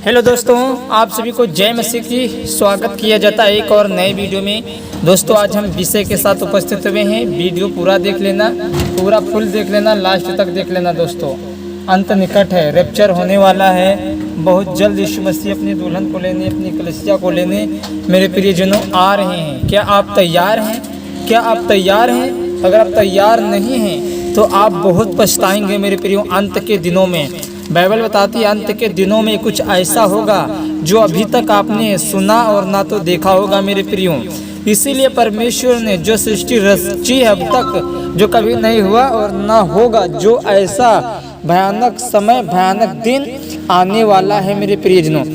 Hello दोस्तों, आप सभी को जय मसीह की स्वागत किया जाता है एक और नए वीडियो में। दोस्तों आज हम विषय के साथ उपस्थित हुए हैं। वीडियो पूरा देख लेना, पूरा फुल देख लेना, लास्ट तक देख लेना। दोस्तों अंत निकट है, रैप्चर होने वाला है। बहुत जल्द यीशु मसीह अपनी दुल्हन को लेने, अपनी कलीसिया को लेने मेरे प्रियजनों आ रहे हैं। क्या आप तैयार हैं? क्या आप तैयार हैं? अगर आप तैयार नहीं हैं तो आप बहुत पछताएंगे मेरे प्रियो अंत के दिनों में। बाइबल बताती है अंत के दिनों में कुछ ऐसा होगा जो अभी तक आपने सुना और ना तो देखा होगा मेरे प्रियो। इसीलिए परमेश्वर ने जो सृष्टि रची है अब तक, जो कभी नहीं हुआ और ना होगा, जो ऐसा भयानक समय, भयानक दिन आने वाला है मेरे प्रियजनों।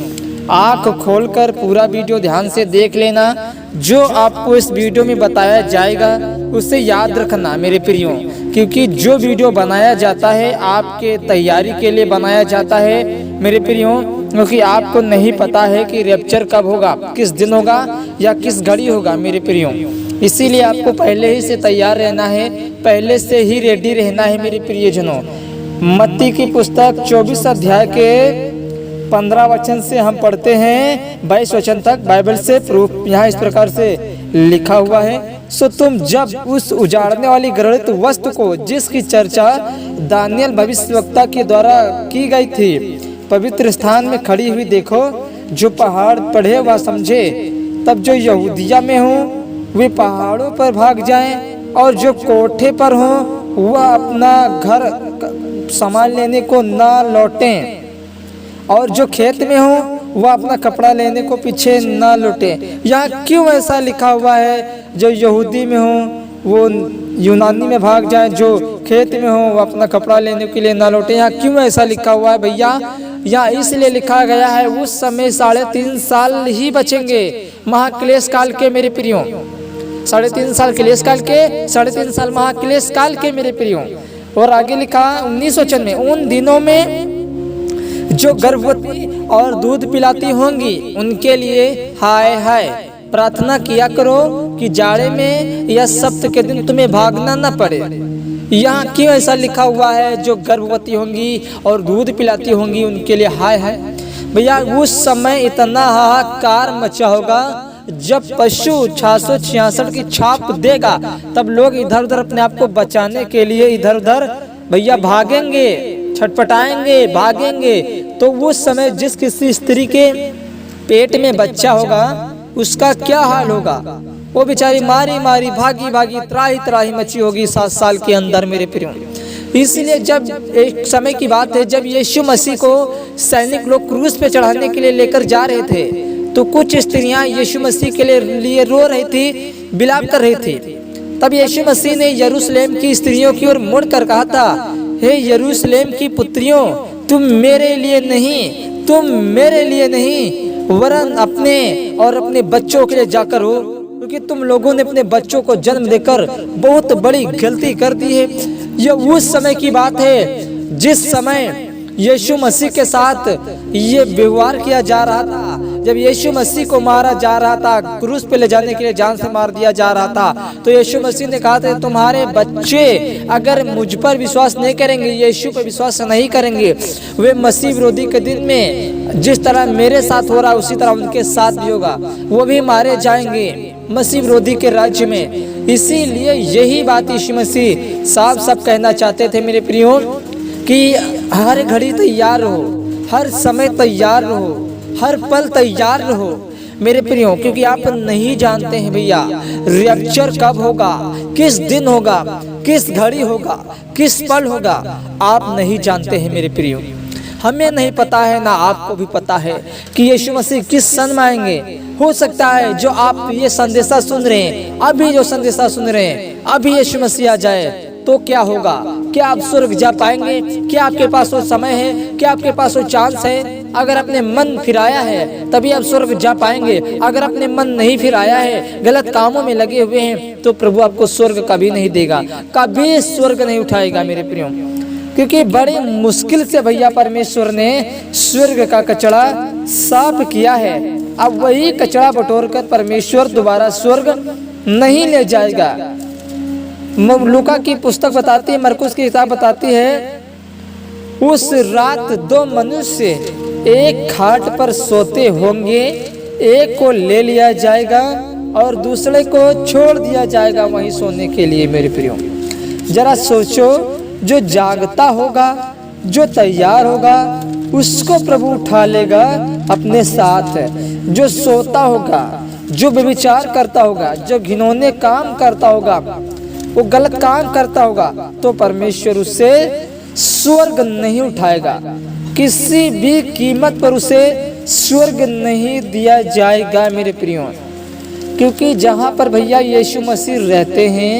आँख खोलकर पूरा वीडियो ध्यान से देख लेना। जो आपको इस वीडियो में बताया जाएगा उसे याद रखना मेरे प्रियो, क्योंकि जो वीडियो बनाया जाता है आपके तैयारी के लिए बनाया जाता है मेरे प्रियो। क्योंकि आपको नहीं पता है कि रैप्चर कब होगा, किस दिन होगा या किस घड़ी होगा मेरे प्रियो। इसीलिए आपको पहले ही से तैयार रहना है, पहले से ही रेडी रहना है मेरे प्रियजनों। मत्ती की पुस्तक 24 अध्याय के 15 वचन से हम पढ़ते हैं 22 वचन तक। बाइबल से प्रूफ यहाँ इस प्रकार से लिखा हुआ है। सो तुम जब उस उजाड़ने वाली घृणित वस्तु को, जिसकी चर्चा दानियल भविष्यवक्ता के द्वारा की गई थी, पवित्र स्थान में खड़ी हुई देखो, जो पहाड़ पढ़े व समझे, तब जो यहूदिया में हो वे पहाड़ों पर भाग जाएं, और जो कोठे पर हो वह अपना घर संभाल लेने को ना लौटें, और जो खेत में हो वह अपना कपड़ा लेने को पीछे ना लौटे। यहाँ क्यों ऐसा लिखा हुआ है? जो यहूदी में हो वो यूनानी में भाग जाए, जो खेत में हो वो अपना कपड़ा लेने के लिए ना लौटे। यहाँ क्यों ऐसा लिखा हुआ है भैया? यहाँ इसलिए लिखा गया है उस समय 3.5 साल ही बचेंगे महाक्लेश काल के मेरे प्रियो। 3.5 साल क्लेश काल के, 3.5 साल महाक्लेश काल के मेरे प्रियो। और आगे लिखा 19 वचन में, उन दिनों में जो गर्भवती और दूध पिलाती होंगी उनके लिए हाय हाय। प्रार्थना किया करो कि जाड़े में या सप्त के दिन तुम्हें भागना न पड़े। यहाँ क्यों ऐसा लिखा हुआ है? जो गर्भवती होंगी और दूध पिलाती होंगी उनके लिए हाय हाय। भैया उस समय इतना हाहाकार मचा होगा जब पशु 666 की छाप देगा, तब लोग इधर उधर अपने आप को बचाने के लिए इधर उधर भैया भागेंगे, छटपटाएंगे, भागेंगे। तो उस समय जिस किसी स्त्री के पेट में बच्चा होगा उसका क्या हाल होगा? वो बेचारी मारी मारी भागी भागी त्राही त्राही मची होगी 7 साल के अंदर मेरे प्रियो। इसलिए जब एक समय की बात है जब यीशु मसीह को सैनिक लोग क्रूस पे चढ़ाने के लिए लेकर जा रहे थे, तो कुछ स्त्रियां यीशु मसीह के लिए रो रही थी, विलाप कर रही थी। तब यीशु मसीह ने यरूशलेम की स्त्रियों की ओर मुड़ कर कहा था, हे यरूशलेम की पुत्रियों, तुम मेरे लिए नहीं वरन अपने और अपने बच्चों के लिए जाकर हो, क्योंकि तुम लोगों ने अपने बच्चों को जन्म देकर बहुत बड़ी गलती कर दी है। यह उस समय की बात है जिस समय यीशु मसीह के साथ ये व्यवहार किया जा रहा था। जब यीशु मसीह को मारा जा रहा था, क्रूस पे ले जाने के लिए जान से मार दिया जा रहा था, तो यीशु मसीह ने कहा था तुम्हारे बच्चे अगर मुझ पर विश्वास नहीं करेंगे, यीशु पर विश्वास नहीं करेंगे, वे मसीह विरोधी के दिन में जिस तरह मेरे साथ हो रहा उसी तरह उनके साथ भी होगा, वो भी मारे जाएंगे मसीह विरोधी के राज्य में। इसीलिए यही बात यीशु मसीह साफ साफ कहना चाहते थे मेरे प्रियो कि हर घड़ी तैयार रहो, हर समय तैयार रहो, हर पल तैयार रहो मेरे प्रियो, क्योंकि आप नहीं जानते हैं भैया रैप्चर कब होगा, किस दिन होगा, किस घड़ी होगा, किस पल होगा, आप नहीं जानते हैं मेरे प्रियो। हमें नहीं पता है, ना आपको भी पता है कि यीशु मसीह किस सन में आएंगे। हो सकता है जो आप ये संदेशा सुन रहे हैं, अभी जो संदेशा सुन रहे हैं, अभी यीशु मसीह आ जाए तो क्या होगा? क्या आप स्वर्ग जा पाएंगे? क्या आपके पास वो समय है? क्या आपके पास वो चांस है? अगर आपने मन फिराया है तभी आप स्वर्ग जा पाएंगे। अगर आपने मन नहीं फिराया है, गलत कामों में लगे हुए हैं, तो प्रभु आपको स्वर्ग कभी नहीं देगा, कभी स्वर्ग नहीं उठाएगा मेरे प्रियो। क्योंकि बड़ी मुश्किल से भैया परमेश्वर ने स्वर्ग का कचरा साफ किया है। अब वही कचरा बटोर कर परमेश्वर दोबारा स्वर्ग नहीं ले जाएगा। लूका की पुस्तक बताती है, मरकुस की किताब बताती है उस रात दो मनुष्य एक खाट पर सोते होंगे, एक को ले लिया जाएगा और दूसरे को छोड़ दिया जाएगा वहीं सोने के लिए। मेरे प्रियो जरा सोचो, जो जागता होगा, जो तैयार होगा, उसको प्रभु उठा लेगा अपने साथ। जो सोता होगा, जो व्यभिचार करता होगा, जो घिनौने काम करता होगा, वो गलत काम करता होगा, तो परमेश्वर उसे स्वर्ग नहीं उठाएगा। किसी भी कीमत पर उसे स्वर्ग नहीं दिया जाएगा मेरे प्रियो। क्योंकि जहाँ पर भैया यीशु मसीह रहते हैं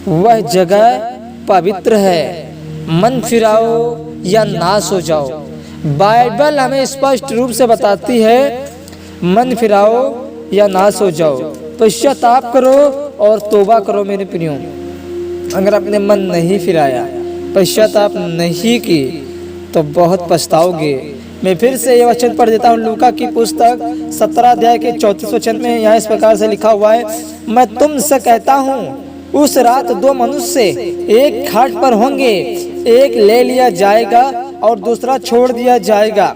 वह जगह पवित्र है। मन फिराओ या नाश हो जाओ, बाइबल हमें स्पष्ट रूप से बताती है, मन फिराओ या नाश हो जाओ। पश्चाताप करो और तौबा करो मेरे प्रियो। अगर आपने मन नहीं फिराया, पश्चाताप नहीं की, तो बहुत पछताओगे। मैं फिर से ये वचन पढ़ देता हूँ, लूका की पुस्तक 17 अध्याय के 34 वचन में यहाँ इस प्रकार से लिखा हुआ है, मैं तुमसे कहता हूँ उस रात दो मनुष्य एक खाट पर होंगे, एक ले लिया जाएगा और दूसरा छोड़ दिया जाएगा।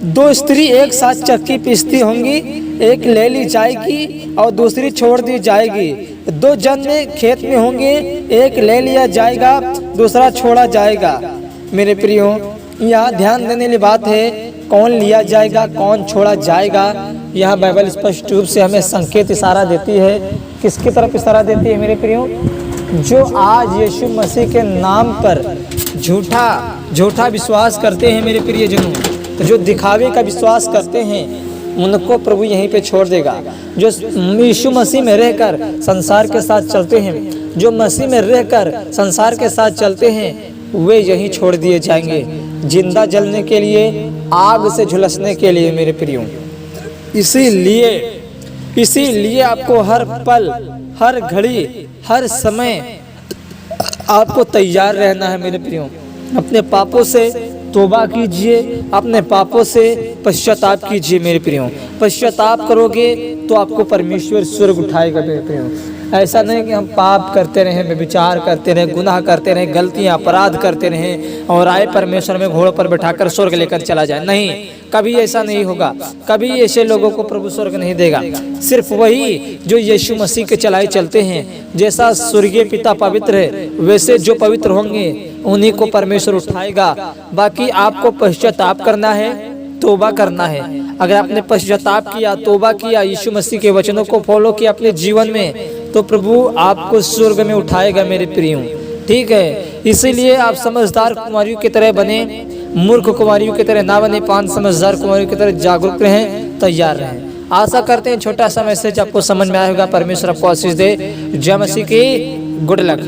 दो स्त्री एक साथ चक्की पीसती होंगी, एक ले ली जाएगी और दूसरी छोड़ दी जाएगी। दो जन में खेत में होंगे, एक ले लिया जाएगा, दूसरा छोड़ा जाएगा। मेरे प्रियो यहाँ ध्यान देने वाली बात है, कौन लिया जाएगा, कौन छोड़ा जाएगा। यहाँ बाइबल स्पष्ट रूप से हमें संकेत इशारा देती है। किसकी तरफ इशारा देती है मेरे प्रियो? जो आज यीशु मसीह के नाम पर झूठा विश्वास करते हैं मेरे प्रियजनों, तो जो दिखावे का विश्वास करते हैं उनको प्रभु यहीं पे छोड़ देगा। जो यीशु मसीह में रहकर संसार के साथ चलते हैं, जो मसीह में रहकर संसार के साथ चलते हैं, वे यहीं छोड़ दिए जाएंगे, जिंदा जलने के लिए, आग से झुलसने के लिए मेरे प्रियो। इसीलिए आपको हर पल, हर घड़ी, हर समय आपको तैयार रहना है मेरे प्रियो। अपने पापों से तौबा कीजिए, अपने पापों से पश्चाताप कीजिए मेरे प्रियो। पश्चाताप करोगे तो आपको परमेश्वर स्वर्ग उठाएगा मेरे प्रियो। ऐसा नहीं कि हम पाप करते रहें, व्यभिचार करते रहें, गुनाह करते रहें, गलतियां अपराध करते रहें और आए परमेश्वर में घोड़ों पर बैठाकर स्वर्ग लेकर चला जाए। नहीं, कभी ऐसा नहीं होगा। कभी ऐसे लोगों को प्रभु स्वर्ग नहीं देगा। सिर्फ वही जो यीशु मसीह के चलाए चलते हैं, जैसा स्वर्गीय पिता पवित्र है, वैसे जो पवित्र होंगे उन्हीं को परमेश्वर उठाएगा। बाकी आपको पश्चाताप करना है, तौबा करना है। अगर आपने पश्चाताप किया, तौबा किया, यीशु मसीह के वचनों को फॉलो किया अपने जीवन में, तो प्रभु आपको स्वर्ग में उठाएगा मेरे प्रियो। ठीक है, इसीलिए आप समझदार कुमारियों की तरह बने, मूर्ख कुमारियों की तरह ना बने, 5 समझदार कुमारियों की तरह जागरूक रहें, तैयार रहें। आशा करते हैं छोटा सा मैसेज आपको समझ में आया होगा। परमेश्वर आपको आशीष दे। जय मसीह की। Good luck.